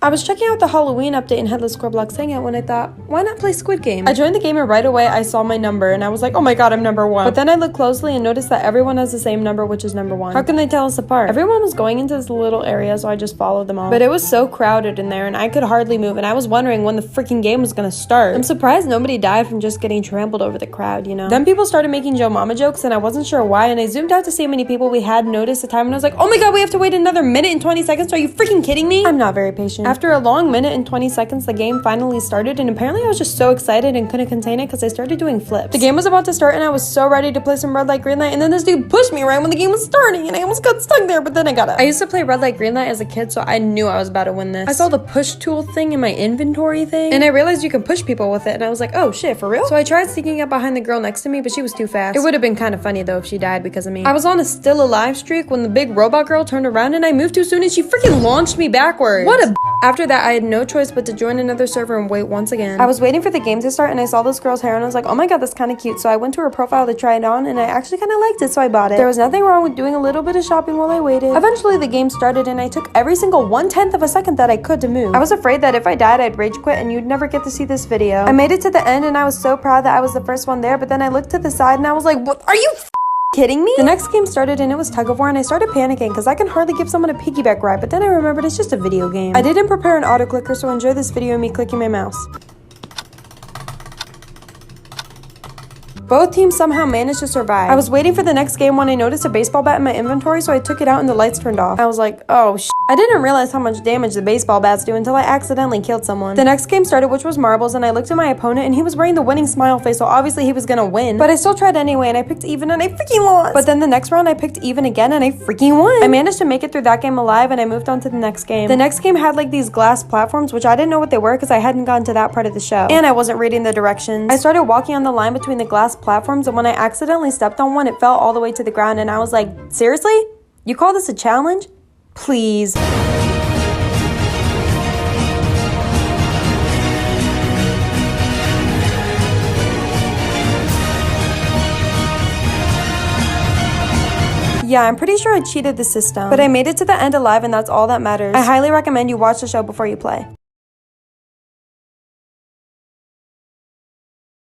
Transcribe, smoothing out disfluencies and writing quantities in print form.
I was checking out the Halloween update in Headless Scoreblox Hangout when I thought, why not play Squid Game? I joined the game and right away I saw my number and I was like, oh my god, I'm number 1. But then I looked closely and noticed that everyone has the same number, which is number 1. How can they tell us apart? Everyone was going into this little area, so I just followed them all. But it was so crowded in there and I could hardly move, and I was wondering when the freaking game was gonna start. I'm surprised nobody died from just getting trampled over the crowd, you know? Then people started making Joe Mama jokes and I wasn't sure why, and I zoomed out to see how many people we had noticed the time and I was like, oh my god, we have to wait another minute and 20 seconds? Are you freaking kidding me? I'm not very patient. After a long minute and 20 seconds, the game finally started, and apparently I was just so excited and couldn't contain it because I started doing flips. The game was about to start and I was so ready to play some red light, green light, and then this dude pushed me right when the game was starting and I almost got stuck there, but then I got up. I used to play red light, green light as a kid, so I knew I was about to win this. I saw the push tool thing in my inventory thing, and I realized you can push people with it, and I was like, oh shit, for real? So I tried sneaking up behind the girl next to me, but she was too fast. It would have been kind of funny though if she died because of me. I was on a still alive streak when the big robot girl turned around and I moved too soon and she freaking launched me backwards. What a After that, I had no choice but to join another server and wait once again. I was waiting for the game to start and I saw this girl's hair and I was like, oh my god, that's kind of cute. So I went to her profile to try it on and I actually kind of liked it, so I bought it. There was nothing wrong with doing a little bit of shopping while I waited. Eventually, the game started and I took every single 1/10 of a second that I could to move. I was afraid that if I died, I'd rage quit and you'd never get to see this video. I made it to the end and I was so proud that I was the first one there, but then I looked to the side and I was like, what? Are you kidding me? The next game started and it was tug of war and I started panicking because I can hardly give someone a piggyback ride, but then I remembered it's just a video game. I didn't prepare an auto clicker, so enjoy this video of me clicking my mouse. Both teams somehow managed to survive. I was waiting for the next game when I noticed a baseball bat in my inventory, so I took it out and the lights turned off. I was like, oh sh**. I didn't realize how much damage the baseball bats do until I accidentally killed someone. The next game started, which was marbles, and I looked at my opponent and he was wearing the winning smile face, so obviously he was gonna win. But I still tried anyway and I picked even and I freaking lost. But then the next round I picked even again and I freaking won. I managed to make it through that game alive and I moved on to the next game. The next game had like these glass platforms, which I didn't know what they were because I hadn't gotten to that part of the show. And I wasn't reading the directions. I started walking on the line between the glass platforms, and when I accidentally stepped on one, it fell all the way to the ground and I was like, seriously? You call this a challenge? Please. Yeah, I'm pretty sure I cheated the system, but I made it to the end alive and that's all that matters. I highly recommend you watch the show before you play.